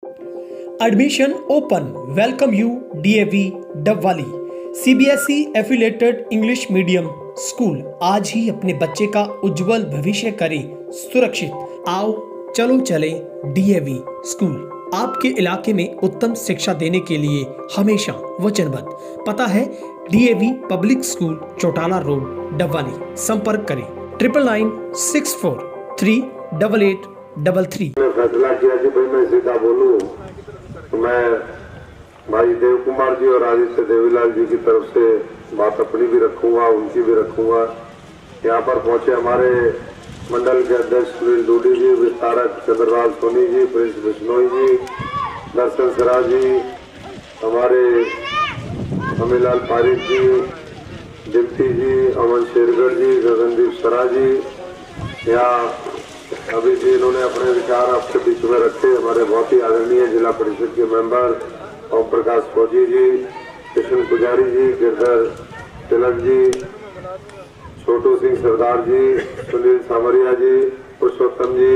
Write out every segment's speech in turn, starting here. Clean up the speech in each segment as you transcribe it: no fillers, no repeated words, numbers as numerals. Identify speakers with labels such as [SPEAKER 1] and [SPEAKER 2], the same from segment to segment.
[SPEAKER 1] Admission open. Welcome you DAV Dabwali CBSE affiliated English medium school. आज ही अपने बच्चे का उज्जवल भविष्य करें सुरक्षित। आओ चलो चलें DAV स्कूल। आपके इलाके में उत्तम शिक्षा देने के लिए हमेशा वचनबद्ध। पता है DAV public school, Chautala road, Dabwali. संपर्क करें 9964388833।
[SPEAKER 2] फैसला किया कि भाई मैं सीधा बोलूं तो मैं भाई देव कुमार जी और आदित्य देवीलाल जी की तरफ से बात अपनी भी रखूंगा, उनकी भी रखूंगा। यहाँ पर पहुंचे हमारे मंडल के अध्यक्ष सुनील डोडी जी, विस्तारक चंद्रलाल सोनी जी, प्रिंस बिश्नोई जी, दर्शन सरा जी, हमारे अमीलाल पारिक जी, डिप्टी जी, अमन शेरगढ़ जी, गगनदीप सरा जी। यहाँ अभी जी इन्होंने अपने विचार आपके बीच में रखे। हमारे बहुत ही आदरणीय जिला परिषद के मेंबर ओम प्रकाश फौजी जी, कृष्ण पुजारी जी, गिरधर तिलक जी, छोटू सिंह सरदार जी, सुनील सामरिया जी, पुरुषोत्तम जी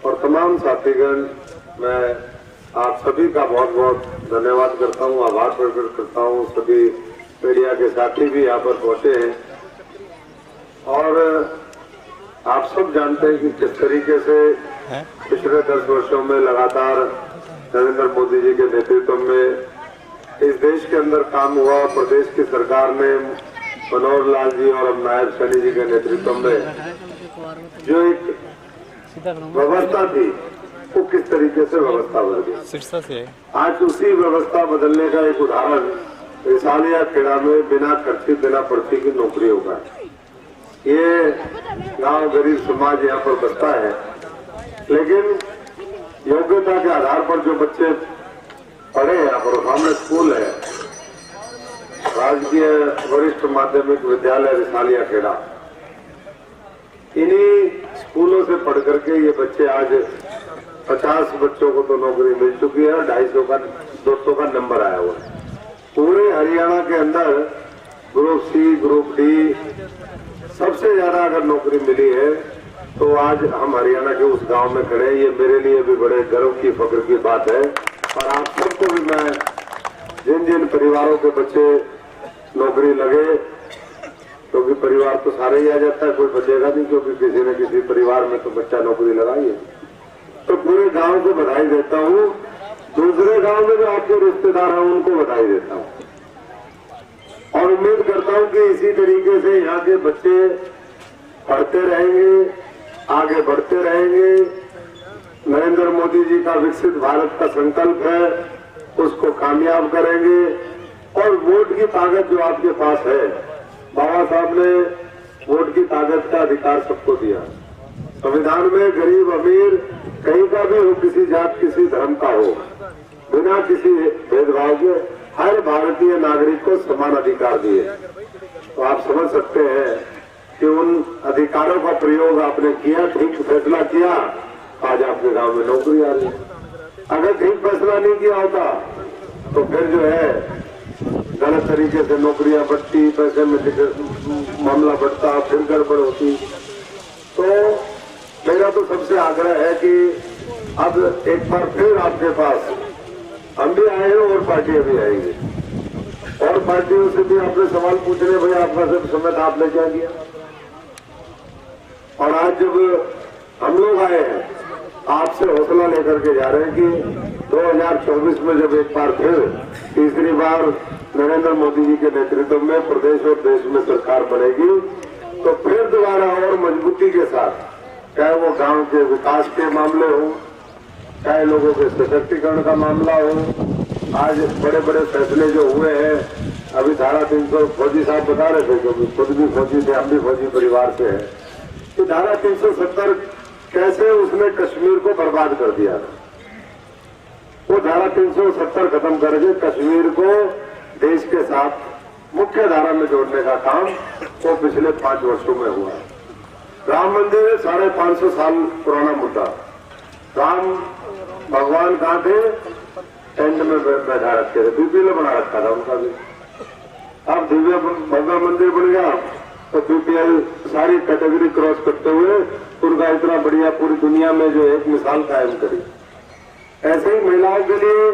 [SPEAKER 2] और तमाम साथीगण, मैं आप सभी का बहुत बहुत धन्यवाद करता हूँ, आभार प्रकट करता हूँ। सभी मीडिया के साथी भी यहाँ पर पहुंचे हैं और आप सब जानते हैं कि किस तरीके से पिछले 10 वर्षों में लगातार नरेंद्र मोदी जी के नेतृत्व में इस देश के अंदर काम हुआ। प्रदेश की सरकार ने मनोहर लाल जी और अब नायब सैनी जी के नेतृत्व में जो एक व्यवस्था थी वो किस तरीके से व्यवस्था बदल गई। आज उसी व्यवस्था बदलने का एक उदाहरण रिसालिया खेड़ा में बिना खर्ची बिना पर्ची की नौकरियों का। ये गांव गरीब समाज यहाँ पर बसता है, लेकिन योग्यता के आधार पर जो बच्चे पढ़े यहाँ पर, सामने स्कूल है राजकीय वरिष्ठ माध्यमिक विद्यालय रिसालिया खेड़ा। इन्हीं स्कूलों से पढ़ करके ये बच्चे आज 50 बच्चों को तो नौकरी मिल चुकी है, 250 का नंबर आया हुआ है। पूरे हरियाणा के अंदर ग्रुप सी, ग्रुप डी सबसे ज्यादा अगर नौकरी मिली है तो आज हम हरियाणा के उस गांव में खड़े हैं। ये मेरे लिए भी बड़े गर्व की, फख्र की बात है। और आप सबको भी मैं, जिन जिन परिवारों के बच्चे नौकरी लगे, क्योंकि परिवार तो सारे ही आ जाता है, कोई बचेगा नहीं, क्योंकि किसी न किसी परिवार में तो बच्चा नौकरी लगाई है, तो पूरे गांव को बधाई देता हूँ। दूसरे गांव में जो आपके रिश्तेदार हैं उनको बधाई देता हूँ और उम्मीद करता हूं कि इसी तरीके से यहाँ के बच्चे पढ़ते रहेंगे, आगे बढ़ते रहेंगे। नरेंद्र मोदी जी का विकसित भारत का संकल्प है, उसको कामयाब करेंगे। और वोट की ताकत जो आपके पास है, बाबा साहब ने वोट की ताकत का अधिकार सबको दिया। संविधान में गरीब अमीर कहीं का भी हो, किसी जात किसी धर्म का हो, बिना किसी भेदभाव के हर भारतीय नागरिक को समान अधिकार दिए। तो आप समझ सकते हैं कि उन अधिकारों का प्रयोग आपने किया, ठीक फैसला किया, आज आपके गांव में नौकरी आ रही है। अगर ठीक फैसला नहीं किया होता तो फिर जो है गलत तरीके से नौकरियां बढ़ती, पैसे में मामला बढ़ता, फिर गड़बड़ होती। तो मेरा तो सबसे आग्रह है कि अब एक बार फिर आपके पास हम भी आए हैं और पार्टियां भी आएंगी और पार्टियों से भी आपने सवाल पूछ रहे, भाई आपका सिर्फ समय था, आपने क्या किया। और आज जब हम लोग आए हैं आपसे हौसला लेकर के जा रहे हैं कि 2024 में जब एक बार फिर तीसरी बार नरेंद्र मोदी जी के नेतृत्व में प्रदेश और देश में सरकार बनेगी तो फिर दोबारा और मजबूती के साथ, चाहे वो गांव के विकास के मामले हो, चाहे लोगों के सशक्तिकरण का मामला हो। आज बड़े बड़े फैसले जो हुए हैं, अभी धारा 300 फौजी साहब बता रहे थे, क्योंकि खुद भी फौजी थे, हम भी फौजी परिवार से हैं, कि धारा 370 कैसे उसने कश्मीर को बर्बाद कर दिया। वो धारा 370 खत्म करके कश्मीर को देश के साथ मुख्य धारा में जोड़ने का काम वो पिछले 5 वर्षों में हुआ है। राम मंदिर 550 साल पुराना मुद्दा। राम भगवान कहाँ थे? टेंट में बैठा रखे थे, बीपीएल बना रखा था उनका भी। अब दिव्य भव्य मंदिर बन गया तो बीपीएल सारी कैटेगरी क्रॉस करते हुए उनका इतना बढ़िया पूरी दुनिया में जो एक मिसाल कायम करी। ऐसे ही महिलाओं के लिए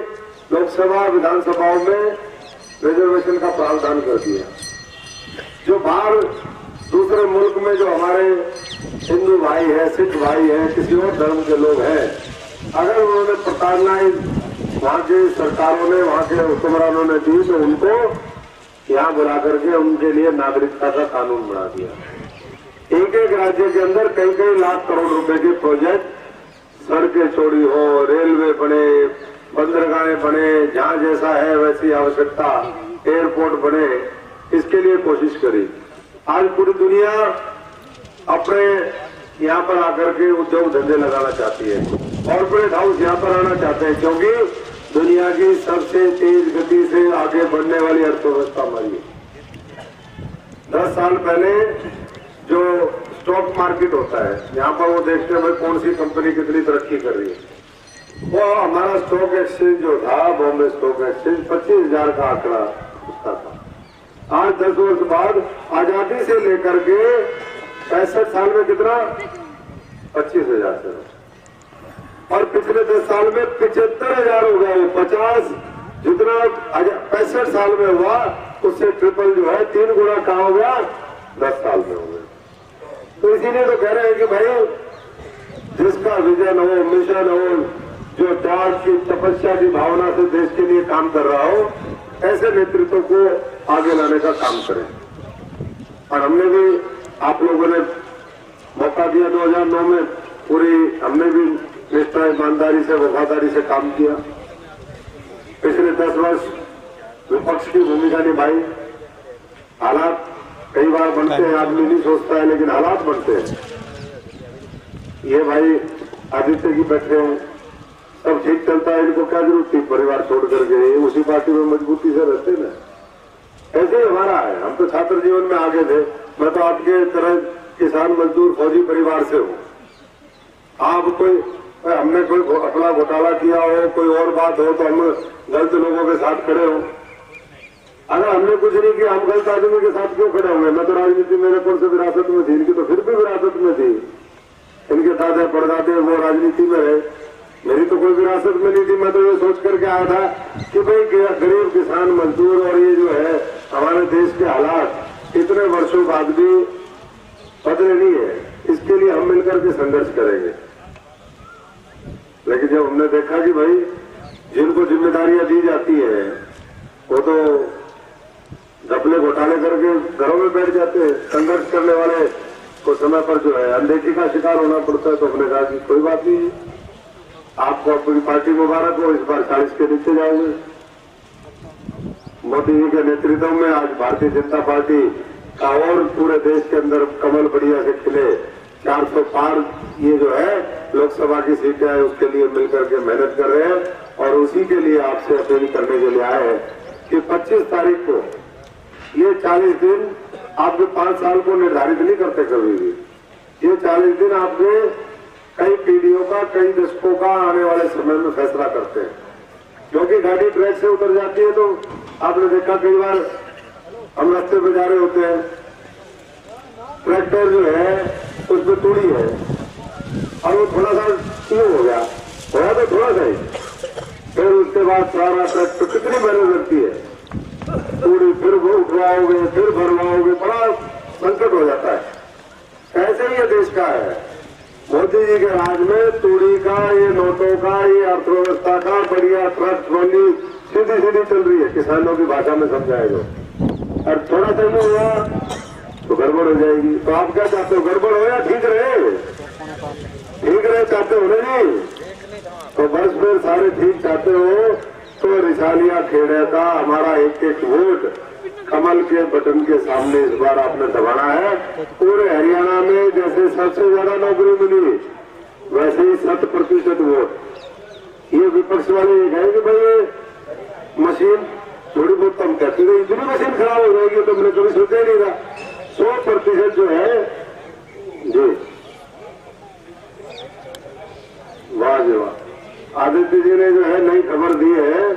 [SPEAKER 2] लोकसभा विधानसभाओं में रिजर्वेशन का प्रावधान कर दिया। जो बाहर दूसरे मुल्क में जो हमारे हिंदू भाई है, सिख भाई है, किसी और धर्म के लोग हैं, अगर उन्होंने प्रताड़ना वहां की सरकारों ने, वहां के हुक्मरानों ने दी तो उनको यहाँ बुला करके उनके लिए नागरिकता का कानून बना दिया। एक एक राज्य के अंदर कई कई लाख करोड़ रुपए के प्रोजेक्ट, सड़कें चौड़ी हो, रेलवे बने, बंदरगाहें बने, जहां जैसा है वैसी आवश्यकता, एयरपोर्ट बने, इसके लिए कोशिश करी। आज पूरी दुनिया अपने यहाँ पर आकर के उद्योग धंधे लगाना चाहती है, कॉर्पोरेट हाउस यहाँ पर आना चाहते हैं, क्योंकि दुनिया की सबसे तेज गति से आगे बढ़ने वाली अर्थव्यवस्था हमारी है। 10 साल पहले जो स्टॉक मार्केट होता है, यहाँ पर वो देखते हैं भाई कौन सी कंपनी कितनी तरक्की कर रही है। वो हमारा स्टॉक एक्सचेंज जो था, बॉम्बे स्टॉक एक्सचेंज, 25,000 का आंकड़ा उसका था। आज 10 वर्ष बाद आजादी से लेकर के 65 साल में कितना, 25,000 से, और पिछले 10 साल में 75,000 हो गया। 50 जितना 65 साल में हुआ उससे ट्रिपल जो है 3 गुना कहाँ हो गया, 10 साल में हो गया। तो इसीलिए तो कह रहे हैं कि भाई जिसका विजन हो, मिशन हो, जो त्याग की, तपस्या की भावना से देश के लिए काम कर रहा हो, ऐसे नेतृत्व को आगे लाने का काम करें। और हमने भी, आप लोगों ने मौका दिया 2009 में, हमने भी निष्ठा, ईमानदारी से, वफादारी से काम किया। पिछले 10 वर्ष विपक्ष की भूमिका निभाई। हालात कई बार बनते हैं, आदमी नहीं सोचता है, लेकिन हालात बनते हैं। ये भाई आदित्य जी बैठे हैं, सब ठीक चलता है, इनको क्या जरूरत थी परिवार छोड़ करके, उसी पार्टी में मजबूती से रहते ना। ऐसे ही हमारा है, हम तो छात्र जीवन में आगे थे। मैं तो आपके तरह किसान मजदूर फौजी परिवार से हूँ। आप हमने कोई अपना घोटाला किया हो, कोई और बात हो, तो हम गलत लोगों के साथ खड़े हो। अगर हमने कुछ नहीं किया, हम गलत आदमी के साथ क्यों खड़े होंगे। मैं तो राजनीति मेरे कौन से विरासत में थी, इनकी तो फिर भी विरासत में थी। इनके दादा परदादे वो राजनीति में रहे, मेरी तो कोई विरासत में नहीं थी। मैं तो ये सोच करके आया था कि भाई गरीब किसान मजदूर और ये जो है हमारे देश के हालात इतने वर्षों बाद भी बदले नहीं है, इसके लिए हम मिलकर के संघर्ष करेंगे। लेकिन जब हमने देखा कि भाई जिनको जिम्मेदारियां दी जाती है वो तो घपले घोटाले करके घरों में बैठ जाते हैं, संघर्ष करने वाले को समय पर जो है अनदेखी का शिकार होना पड़ता है। तो हमने कहा कि कोई बात नहीं, आपको अपनी पार्टी मुबारक हो, इस बार 40 के नीचे जाओगे। मोदी जी के नेतृत्व में आज भारतीय जनता पार्टी का और पूरे देश के अंदर कमल बढ़िया से खिले। 400 पार ये जो है लोकसभा की सीटें है, उसके लिए मिलकर के मेहनत कर रहे हैं। और उसी के लिए आपसे अपील करने के लिए आए हैं कि 25 तारीख को ये 40 दिन आपके 5 साल को निर्धारित नहीं करते कभी भी। ये 40 दिन आपके कई पीढ़ियों का, कई दशकों का आने वाले समय में फैसला करते हैं। क्योंकि गाड़ी ट्रैक से उतर जाती है तो आपने देखा कई बार हम रास्ते पे जा रहे होते हैं, ट्रैक्टर जो है उसमें तूड़ी है और वो थोड़ा सा स्लो हो गया तो थोड़ा सा ही, फिर उसके बाद सारा ट्रैक्टर कितनी मेहनत लगती है, तूड़ी फिर वो उठवाओगे, फिर भरवाओगे, बड़ा संकट हो जाता है। ऐसे ही ये देश का है। मोदी जी के राज में तूड़ी का, ये नोटों का, ये अर्थव्यवस्था का बढ़िया ट्रक ट्रॉली सीधी सीधी चल रही है, किसानों की भाषा में समझाएगा। और थोड़ा सा नहीं हुआ तो गड़बड़ हो जाएगी। तो आप क्या चाहते हो, गड़बड़ हो या ठीक रहे? ठीक रहे चाहते हो ना जी? तो बस फिर सारे ठीक चाहते हो तो रिसालिया खेड़े का हमारा एक एक वोट कमल के बटन के सामने इस बार आपने दबाना है। पूरे हरियाणा में जैसे सबसे ज्यादा नौकरी मिली वैसे ही 100% वोट। ये विपक्ष वाले ये कहेंगे भाई ये मशीन थोड़ी बहुत कम कहती है, इतनी मशीन खराब हो जाएगी तो मैंने कभी सोचा ही नहीं था। 100% जो है जी, वाह जी वाह। आदित्य जी ने जो है नई खबर दी है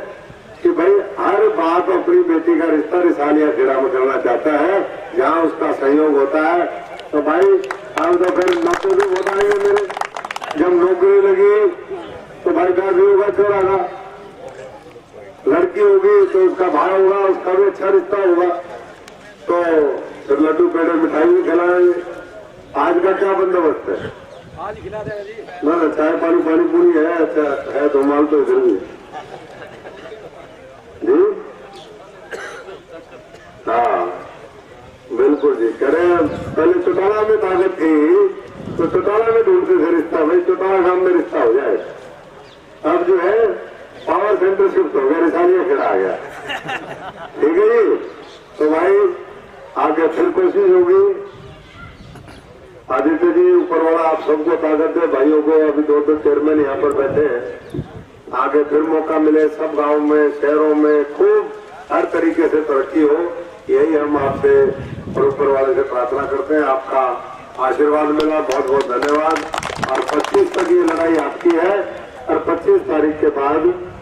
[SPEAKER 2] कि भाई हर बात अपनी बेटी का रिश्ता रिसालिया खेड़ा में करना चाहता है, जहां उसका सहयोग होता है। तो भाई अब तो फिर नौकरी भी बहुत आएंगे मेरे। जब नौकरी लगी तो भाई का भी होगा छोरा का, लड़की होगी तो उसका भाई होगा, उसका भी अच्छा रिश्ता होगा। तो फिर लड्डू पेड़े मिठाई भी खिलाएंगे। आज का क्या बंदोबस्त है?
[SPEAKER 3] आज खिला देगा जी।
[SPEAKER 2] ना ना, चाय पानी पानी पूरी है, अच्छा है तो माल तो इधर भी जी। हाँ बिल्कुल जी, करें। पहले चौटाला में ताकत थी तो चौटाला में ढूंढते थे रिश्ता, भाई चौटाला गांव में रिश्ता हो जाए। अब जो है पावर सेंटर शिफ्ट हो गया, रिसानिया खड़ा आ गया। ठीक है जी, तो भाई आगे फिर कोशिश होगी। आदित्य जी, ऊपर वाला आप सबको ताकत दे, भाइयों को। अभी 2 चेयरमैन यहाँ पर बैठे हैं, आगे फिर मौका मिले, सब गांव में शहरों में खूब हर तरीके से तरक्की हो, यही हम आपसे और ऊपर वाले से प्रार्थना करते हैं। आपका आशीर्वाद मिला, बहुत बहुत धन्यवाद। और 25 तक ये लड़ाई आपकी है और 25 तारीख के बाद